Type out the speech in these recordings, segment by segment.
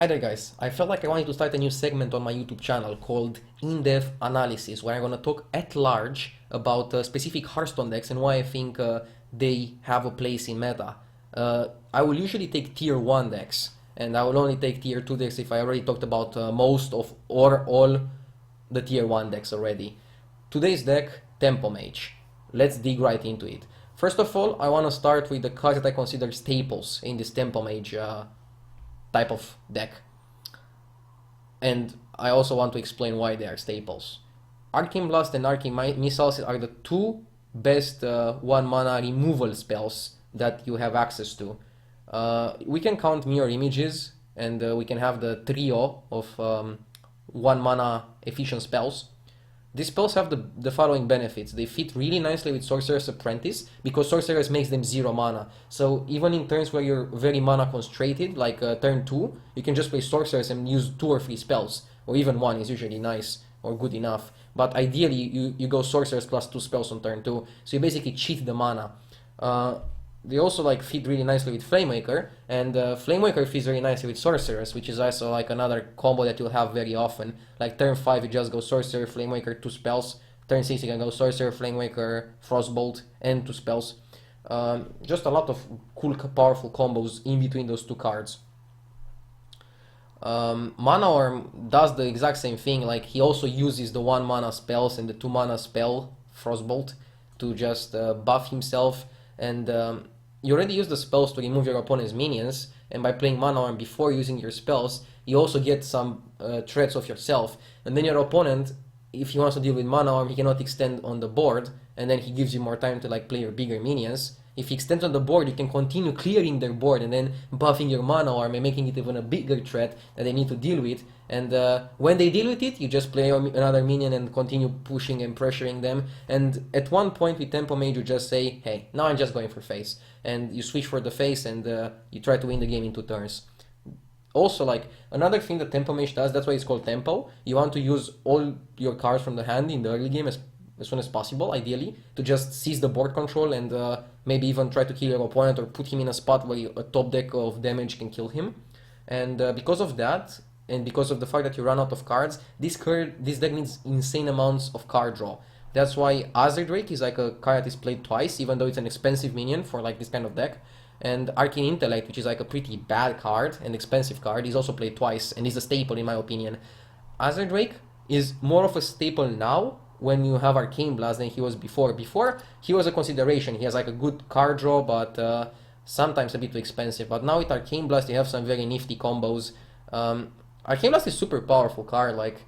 Hi there guys, I felt like I wanted to start a new segment on my YouTube channel called In-Depth Analysis, where I'm going to talk at large about specific Hearthstone decks and why I think they have a place in meta. I will usually take tier 1 decks, and I will only take tier 2 decks if I already talked about most of or all the tier 1 decks already. Today's deck, Tempo Mage. Let's dig right into it. First of all, I want to start with the cards that I consider staples in this Tempo Mage type of deck. And I also want to explain why they are staples. Arcane Blast and Arcane Missiles are the two best 1 mana removal spells that you have access to. We can count Mirror Images, and we can have the trio of 1 mana efficient spells. These spells have the following benefits. They fit really nicely with Sorcerer's Apprentice because Sorceress makes them 0 mana. So even in turns where you're very mana constrained, like turn 2, you can just play Sorceress and use 2 or 3 spells. Or even 1 is usually nice or good enough. But ideally, you go Sorceress plus 2 spells on turn 2. So you basically cheat the mana. They also like fit really nicely with Flamewaker, and Flamewaker fits very nicely with Sorceress, which is also like another combo that you'll have very often. Like turn 5 you just go Sorcerer, Flamewaker, 2 spells. Turn 6 you can go Sorcerer, Flamewaker, Frostbolt, and 2 spells. Just a lot of cool, powerful combos in between those 2 cards. Mana Worm does the exact same thing, like he also uses the 1 mana spells and the 2 mana spell, Frostbolt, to just buff himself. And you already use the spells to remove your opponent's minions, and by playing Mana Worm before using your spells, you also get some threats of yourself. And then your opponent, if he wants to deal with Mana Worm, he cannot extend on the board, and then he gives you more time to like play your bigger minions. If he extends on the board, you can continue clearing their board and then buffing your Mana Worm and making it even a bigger threat that they need to deal with. And when they deal with it, you just play another minion and continue pushing and pressuring them. And at one point with Tempo Mage, you just say, hey, now I'm just going for face. And you switch for the face and you try to win the game in 2 turns. Also, like, another thing that Tempo Mage does, that's why it's called Tempo, you want to use all your cards from the hand in the early game as soon as possible, ideally, to just seize the board control and maybe even try to kill your opponent or put him in a spot where a top deck of damage can kill him. And because of that, and because of the fact that you run out of cards, this deck needs insane amounts of card draw. That's why Azure Drake is like a card that is played twice, even though it's an expensive minion for like this kind of deck. And Arcane Intellect, which is like a pretty bad card and expensive card, is also played twice and is a staple in my opinion. Azure Drake is more of a staple now when you have Arcane Blast than he was before. Before, he was a consideration. He has like a good card draw, but sometimes a bit too expensive. But now with Arcane Blast, you have some very nifty combos. Arcane Blast is super powerful card. Like,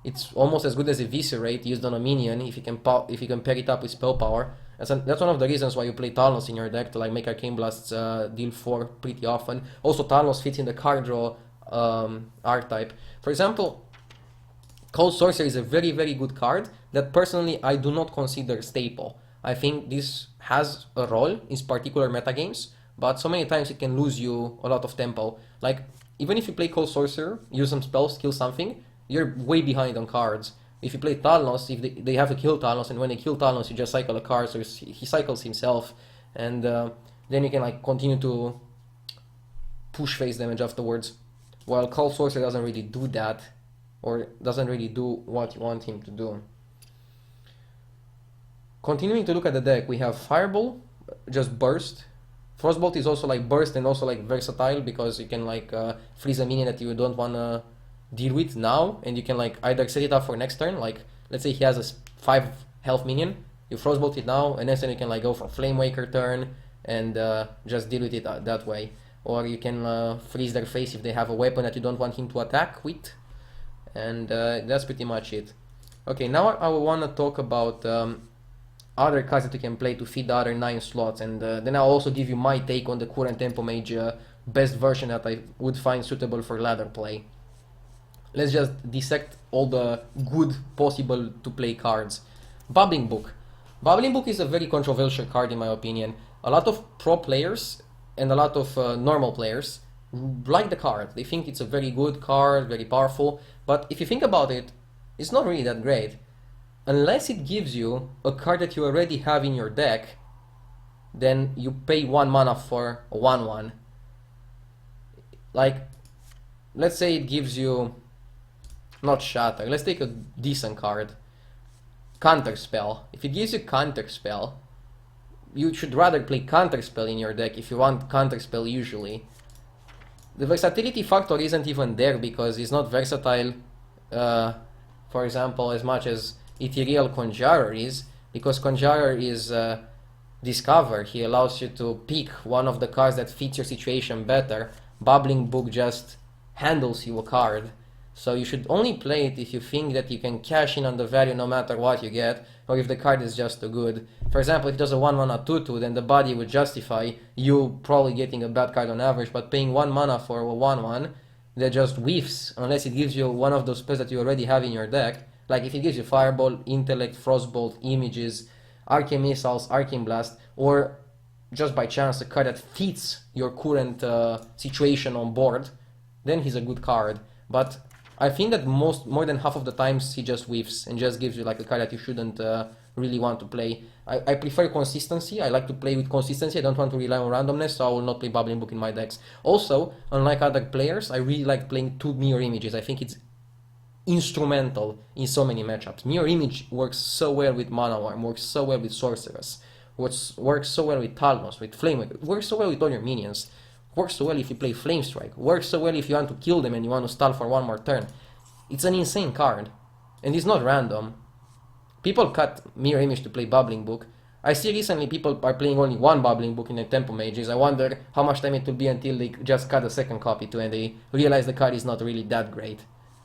it's almost as good as Eviscerate used on a minion if you can pair it up with spell power. That's one of the reasons why you play Talnos in your deck, to like make Arcane Blasts deal 4 pretty often. Also, Talnos fits in the card draw archetype. For example, Cold Sorcerer is a very, very good card that personally I do not consider staple. I think this has a role in particular metagames, but so many times it can lose you a lot of tempo. Like, even if you play Cold Sorcerer, use some spells, kill something, you're way behind on cards. If you play Talnos, if they have to kill Talnos, and when they kill Talnos, you just cycle a card, so he cycles himself, and then you can like continue to push face damage afterwards. While Cold Sorcerer doesn't really do that, or doesn't really do what you want him to do. Continuing to look at the deck, we have Fireball, just burst. Frostbolt is also like burst and also like versatile because you can like freeze a minion that you don't want to deal with now, and you can like either set it up for next turn. Like, let's say he has a 5 health minion, you Frostbolt it now, and next turn you can like go for Flamewaker turn and just deal with it that way. Or you can freeze their face if they have a weapon that you don't want him to attack with. And that's pretty much it. Okay, now I want to talk about other cards that you can play to feed the other 9 slots, and then I'll also give you my take on the current Tempo Mage best version that I would find suitable for ladder play. Let's just dissect all the good possible to play cards. Bubbling Book. Bubbling Book is a very controversial card in my opinion. A lot of pro players and a lot of normal players like the card. They think it's a very good card, very powerful, but if you think about it, it's not really that great. Unless it gives you a card that you already have in your deck, then you pay 1 mana for a 1/1. Like, let's say it gives you, not Shatter, let's take a decent card. Counter Spell. If it gives you Counter Spell, you should rather play Counter Spell in your deck if you want Counter Spell usually. The versatility factor isn't even there because it's not versatile, for example, as much as Ethereal Conjurer is, because Conjurer is Discover. He allows you to pick one of the cards that fits your situation better. Bubbling Book just handles you a card. So you should only play it if you think that you can cash in on the value no matter what you get, or if the card is just too good. For example, if it does a 1 mana 2/2, then the body would justify you probably getting a bad card on average, but paying 1 mana for a 1/1 that just whiffs, unless it gives you one of those spells that you already have in your deck. Like if it gives you Fireball, Intellect, Frostbolt, Images, Arcane Missiles, Arcane Blast, or just by chance a card that fits your current situation on board, then he's a good card. But I think that more than half of the times he just whiffs and just gives you like a card that you shouldn't really want to play. I prefer consistency. I like to play with consistency. I don't want to rely on randomness, so I will not play Bubbling Book in my decks. Also, unlike other players, I really like playing 2 Mirror Images. I think it's instrumental in so many matchups. Mirror Image works so well with Mana Worm, works so well with Sorceress, works so well with Talnos, with Flamewake, works so well with all your minions. Works so well if you play Flame Strike. Works so well if you want to kill them and you want to stall for one more turn. It's an insane card. And it's not random. People cut Mirror Image to play Bubbling Book. I see recently people are playing only one Bubbling Book in the Tempo Mages. I wonder how much time it will be until they just cut a second copy to and they realize the card is not really that great.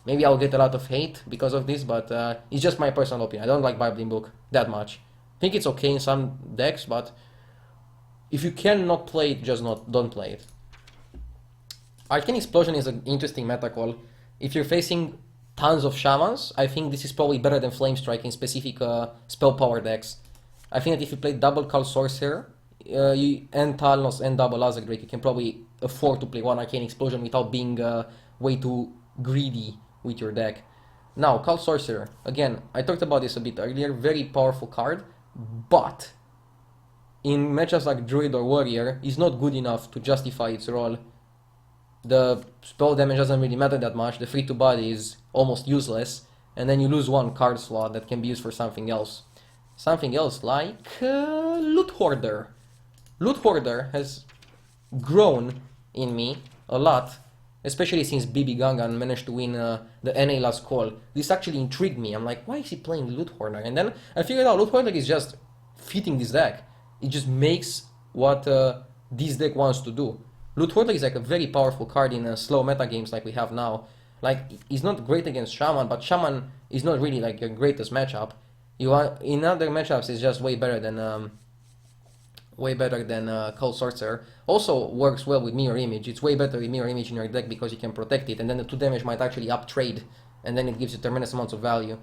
Maybe I'll get a lot of hate because of this, but it's just my personal opinion. I don't like Bubbling Book that much. I think it's okay in some decks, but if you cannot play it, just don't play it. Arcane Explosion is an interesting meta call. If you're facing tons of Shamans, I think this is probably better than Flame Strike in specific spell power decks. I think that if you play double Call Sorcerer and Talnos and double Azek Drake, you can probably afford to play one Arcane Explosion without being way too greedy with your deck. Now, Call Sorcerer, again, I talked about this a bit earlier, very powerful card, but in matchups like Druid or Warrior, is not good enough to justify its role. The spell damage doesn't really matter that much, the free to body is almost useless, and then you lose one card slot that can be used for something else. Something else like Loot Hoarder. Loot Hoarder has grown in me a lot, especially since BB Gangan managed to win the NA last call. This actually intrigued me. I'm like, why is he playing Loot Hoarder? And then I figured out Loot Hoarder is just fitting this deck. It just makes what this deck wants to do. Loot Hoarder is like a very powerful card in slow meta games like we have now. Like, he's not great against Shaman, but Shaman is not really like your greatest matchup. In other matchups, it's just way better than Cold Sorcerer. Also works well with Mirror Image. It's way better with Mirror Image in your deck because you can protect it, and then the 2 damage might actually up trade, and then it gives you tremendous amounts of value.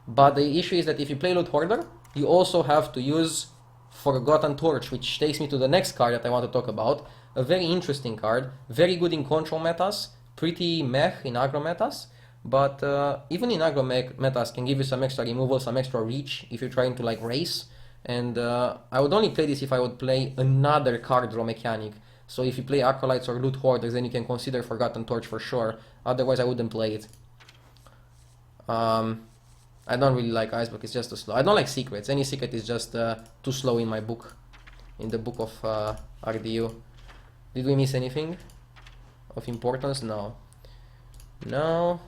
But the issue is that if you play Loot Hoarder, you also have to use Forgotten Torch, which takes me to the next card that I want to talk about. A very interesting card, very good in control metas, pretty meh in aggro metas, but even in aggro metas can give you some extra removal, some extra reach if you're trying to like race. And I would only play this if I would play another card draw mechanic. So if you play Acolytes or Loot Hoarders, then you can consider Forgotten Torch for sure. Otherwise I wouldn't play it. I don't really like Icebook, it's just too slow. I don't like Secrets. Any Secret is just too slow in my book. In the book of RDU. Did we miss anything of importance? No. No.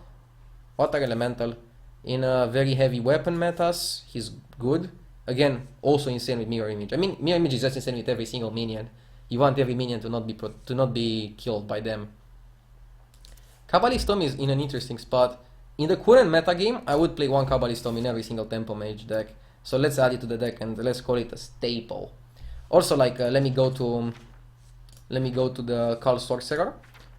Water Elemental. In very heavy weapon metas, he's good. Again, also insane with Mirror Image. I mean, Mirror Image is just insane with every single minion. You want every minion to not be killed by them. Kabbalist Tome is in an interesting spot. In the current meta game, I would play one Kabbalist Tome in every single Tempo Mage deck. So let's add it to the deck and let's call it a staple. Also, like, let me go to the Call Sorcerer.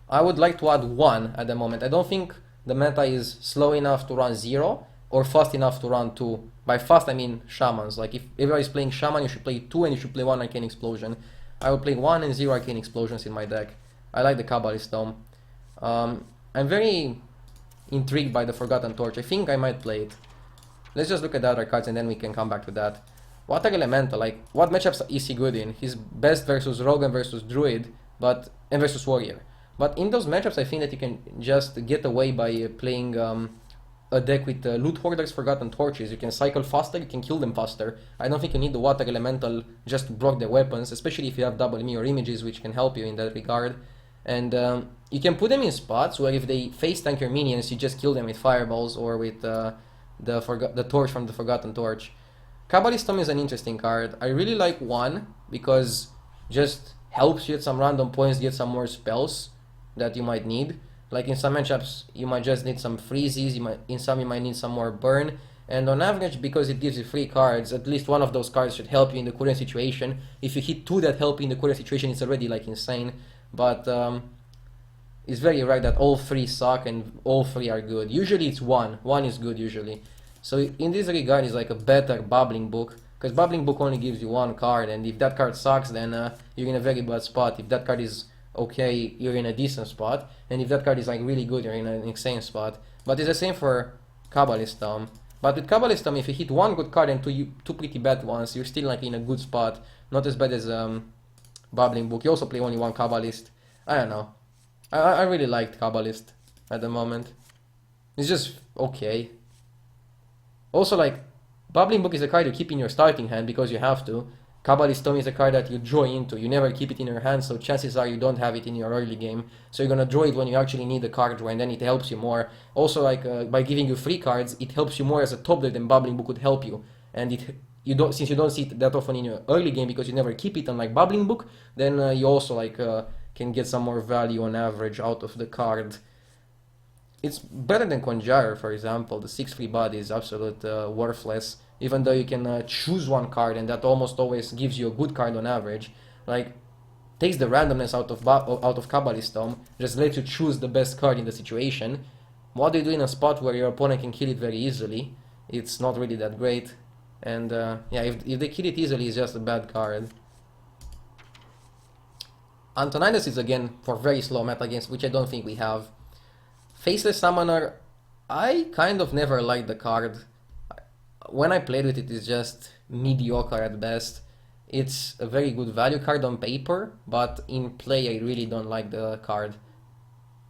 I would like to add 1 at the moment. I don't think the meta is slow enough to run 0 or fast enough to run 2. By fast, I mean Shamans. Like, if everybody's playing Shaman, you should play 2 and you should play 1 Arcane Explosion. I would play 1 and 0 Arcane Explosions in my deck. I like the Kabbalist Tome. I'm very intrigued by the Forgotten Torch. I think I might play it. Let's just look at the other cards and then we can come back to that. Water Elemental, like, what matchups is he good in? He's best versus Rogue and versus Druid, and versus Warrior. But in those matchups, I think that you can just get away by playing a deck with Loot Hoarders, Forgotten Torches. You can cycle faster, you can kill them faster. I don't think you need the Water Elemental just to block their weapons, especially if you have double mirror images, which can help you in that regard. And you can put them in spots where if they face tank your minions, you just kill them with fireballs or with the torch from the Forgotten Torch. Kabbalist Tome is an interesting card. I really like one because just helps you at some random points get some more spells that you might need. Like in some matchups, you might just need some freezes, in some you might need some more burn. And on average, because it gives you free cards, at least one of those cards should help you in the current situation. If you hit two that help you in the current situation, it's already like insane. But it's very rare that all three suck and all three are good. Usually it's one. One is good usually. So in this regard, it's like a better Bubbling Book. Because Bubbling Book only gives you one card, and if that card sucks, then you're in a very bad spot. If that card is okay, you're in a decent spot, and if that card is like really good, you're in an insane spot. But it's the same for Kabbalist Tome. But with Kabbalist Tome, if you hit one good card and two pretty bad ones, you're still like in a good spot. Not as bad as Bubbling Book. You also play only one Kabbalist. I don't know. I really liked Kabbalist at the moment. It's just okay. Also, like, Bubbling Book is a card you keep in your starting hand because you have to. Kabbalist Tome is a card that you draw into. You never keep it in your hand, so chances are you don't have it in your early game. So you're gonna draw it when you actually need the card draw, and then it helps you more. Also, like by giving you free cards, it helps you more as a top deck than Bubbling Book would help you. And since you don't see it that often in your early game because you never keep it, unlike Bubbling Book, then you also like can get some more value on average out of the card. It's better than Conjurer, for example. The 6-free body is absolute worthless, even though you can choose one card, and that almost always gives you a good card on average. Like, takes the randomness out of Kabbalist Tome, just lets you choose the best card in the situation. What do you do in a spot where your opponent can kill it very easily? It's not really that great. And yeah, if they kill it easily, it's just a bad card. Antonidas is again for very slow meta games, which I don't think we have. Faceless Summoner, I kind of never liked the card. When I played with it, it's just mediocre at best. It's a very good value card on paper, but in play I really don't like the card.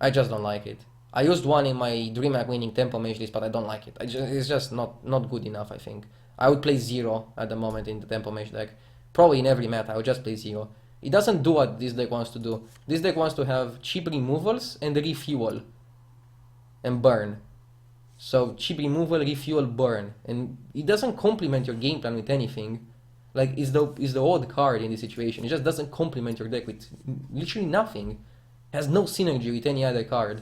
I just don't like it. I used one in my DreamHack winning Tempo Mage list, but I don't like it. It's just not good enough, I think. I would play 0 at the moment in the Tempo Mage deck. Probably in every meta, I would just play 0. It doesn't do what this deck wants to do. This deck wants to have cheap removals and refuel. And burn. So cheap removal, refuel, burn. And it doesn't complement your game plan with anything. Like, it's the odd card in this situation. It just doesn't complement your deck with literally nothing. It has no synergy with any other card.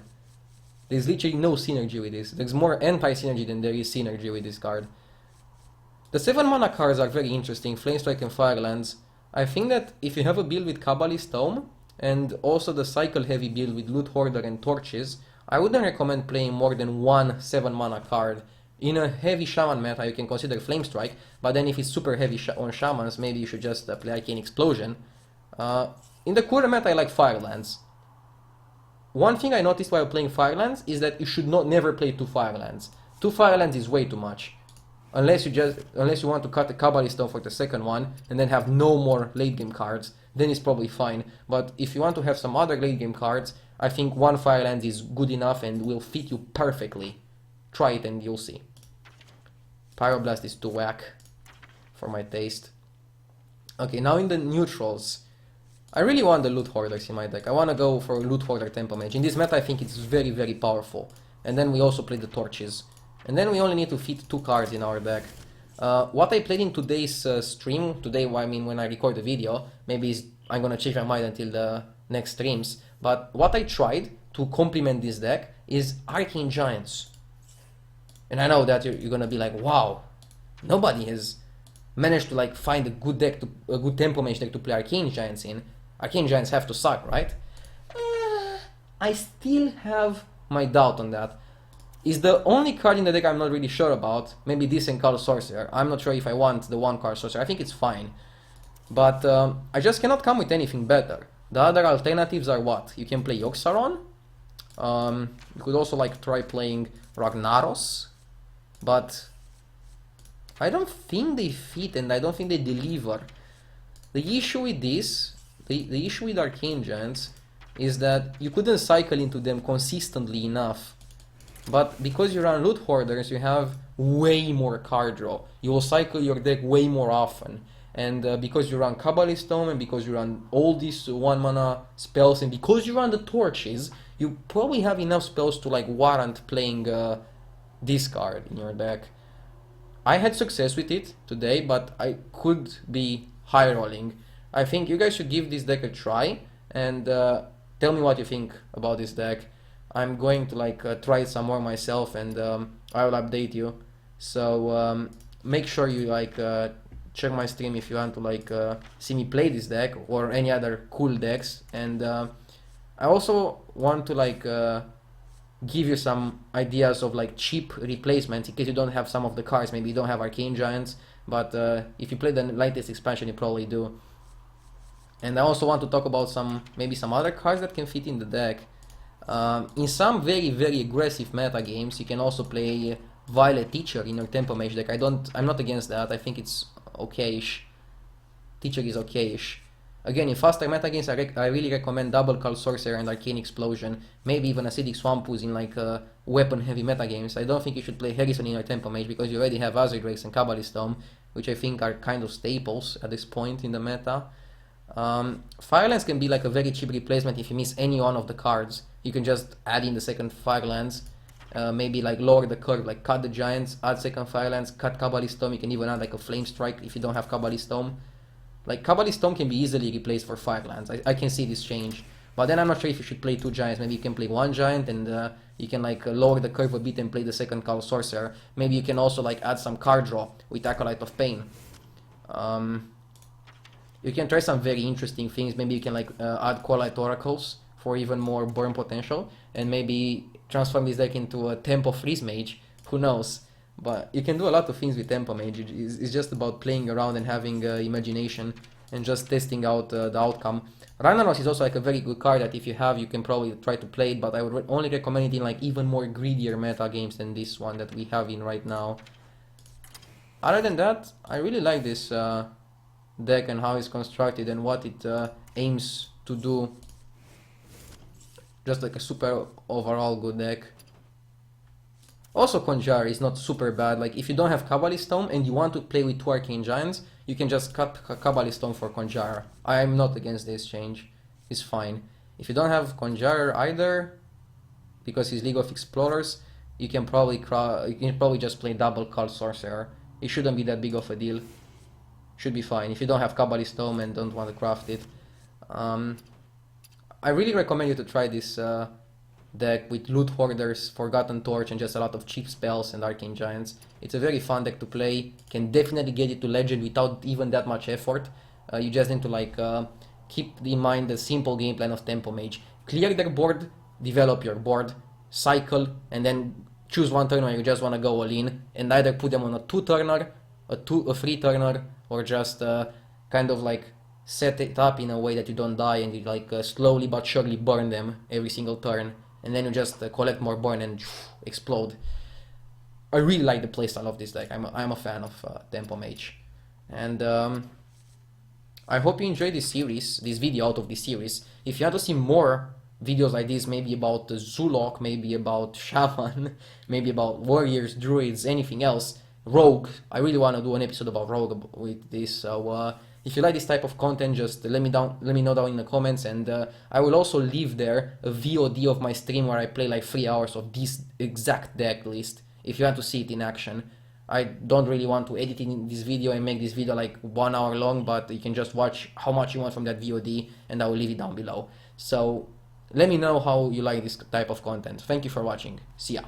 There's literally no synergy with this. There's more anti-synergy than there is synergy with this card. The 7 mana cards are very interesting, Flamestrike and Firelands. I think that if you have a build with Kabbalist Tome, and also the cycle heavy build with Loot Hoarder and Torches, I wouldn't recommend playing more than one 7 mana card. In a heavy Shaman meta, you can consider Flamestrike, but then if it's super heavy on Shamans, maybe you should just play Arcane Explosion. In the current meta, I like Firelands. One thing I noticed while playing Firelands is that you should never play 2 Firelands. 2 Firelands is way too much. Unless you want to cut the Kabbalist Tome for the second one, and then have no more late game cards, then it's probably fine. But if you want to have some other late game cards, I think 1 Fireland is good enough and will fit you perfectly. Try it and you'll see. Pyroblast is too whack for my taste. Okay, now in the neutrals. I really want the Loot Hoarders in my deck. I want to go for Loot Hoarder Tempo Mage. In this meta I think it's very, very powerful. And then we also play the Torches. And then we only need to fit 2 cards in our deck. What I played in today's stream, today I mean when I record the video, maybe I'm gonna change my mind until the next streams. But what I tried to complement this deck is Arcane Giants. And I know that you're gonna be like, wow, nobody has managed to like find a good deck, a good Tempo Mage deck to play Arcane Giants in. Arcane Giants have to suck, right? I still have my doubt on that. Is the only card in the deck I'm not really sure about. Maybe this and Call Sorcerer. I'm not sure if I want the 1 card Sorcerer. I think it's fine. But I just cannot come with anything better. The other alternatives are what? You can play Yogg-Saron. You could also like try playing Ragnaros. But I don't think they fit and I don't think they deliver. The issue with this, the issue with Arcane Giants is that you couldn't cycle into them consistently enough. But because you run loot hoarders, you have way more card draw. You will cycle your deck way more often. And because you run Kabbalist Tome, and because you run all these 1 mana spells, and because you run the torches, you probably have enough spells to like warrant playing this card in your deck. I had success with it today, but I could be high rolling. I think you guys should give this deck a try and tell me what you think about this deck. I'm going to like try it some more myself, and I will update you. So make sure you like check my stream if you want to like see me play this deck or any other cool decks. And I also want to like give you some ideas of like cheap replacements in case you don't have some of the cards. Maybe you don't have Arcane Giants, but if you play the latest expansion, you probably do. And I also want to talk about maybe some other cards that can fit in the deck. In some very aggressive meta games, you can also play Violet Teacher in your Tempo Mage deck. I'm not against that. I think it's okayish. Teacher is okayish. Again, in faster meta games, I really recommend Double Call Sorcerer and Arcane Explosion. Maybe even Acidic Swampus in like weapon heavy meta games. I don't think you should play Harrison in your Tempo Mage because you already have Azure Drakes and Kabbalist Tome, which I think are kind of staples at this point in the meta. Firelands can be like a very cheap replacement if you miss any one of the cards. You can just add in the second Firelands, maybe like lower the curve, like cut the Giants, add second Firelands, cut Kabbalist Tome. You can even add like a Flame Strike if you don't have Kabbalist Tome. Like Kabbalist Tome can be easily replaced for Firelands. I can see this change. But then I'm not sure if you should play 2 Giants. Maybe you can play 1 Giant and you can like lower the curve a bit and play the second Call Sorcerer. Maybe you can also like add some card draw with Acolyte of Pain. You can try some very interesting things. Maybe you can like add Acolyte Oracles for even more burn potential, and maybe transform this deck into a Tempo Freeze Mage. Who knows? But you can do a lot of things with Tempo Mage. It's just about playing around and having imagination and just testing out the outcome. Ragnaros is also like a very good card that if you have, you can probably try to play it, but I would only recommend it in like even more greedier meta games than this one that we have in right now. Other than that, I really like this deck and how it's constructed and what it aims to do. Just like a super overall good deck. Also, Conjure is not super bad. Like if you don't have Kabbalist Tome and you want to play with 2 Arcane Giants, you can just cut Kabbalist Tome for Conjure. I am not against this change. It's fine. If you don't have Conjurer either, because he's League of Explorers, you can probably just play Double Call Sorcerer. It shouldn't be that big of a deal. Should be fine if you don't have Kabbalist Tome and don't want to craft it. I really recommend you to try this deck with Loot Hoarders, Forgotten Torch, and just a lot of cheap spells and Arcane Giants. It's a very fun deck to play. Can definitely get it to Legend without even that much effort. You just need to like keep in mind the simple game plan of Tempo Mage. Clear their board, develop your board, cycle, and then choose one turn where you just want to go all in, and either put them on a 2-turner, a 3-turner, or just kind of like set it up in a way that you don't die and you like slowly but surely burn them every single turn, and then you just collect more burn and explode. I really like the playstyle of this deck. I'm a fan of Tempo Mage, and I hope you enjoyed this video out of this series. If you want to see more videos like this, maybe about Zulok, maybe about Shaman, maybe about Warriors, Druids, anything else, Rogue. I really want to do an episode about Rogue with this. So if you like this type of content, just let me know down in the comments, and I will also leave there a VOD of my stream where I play like 3 hours of this exact deck list. If you want to see it in action, I don't really want to edit in this video and make this video like 1 hour long, but you can just watch how much you want from that VOD, and I will leave it down below. So let me know how you like this type of content. Thank you for watching. See ya.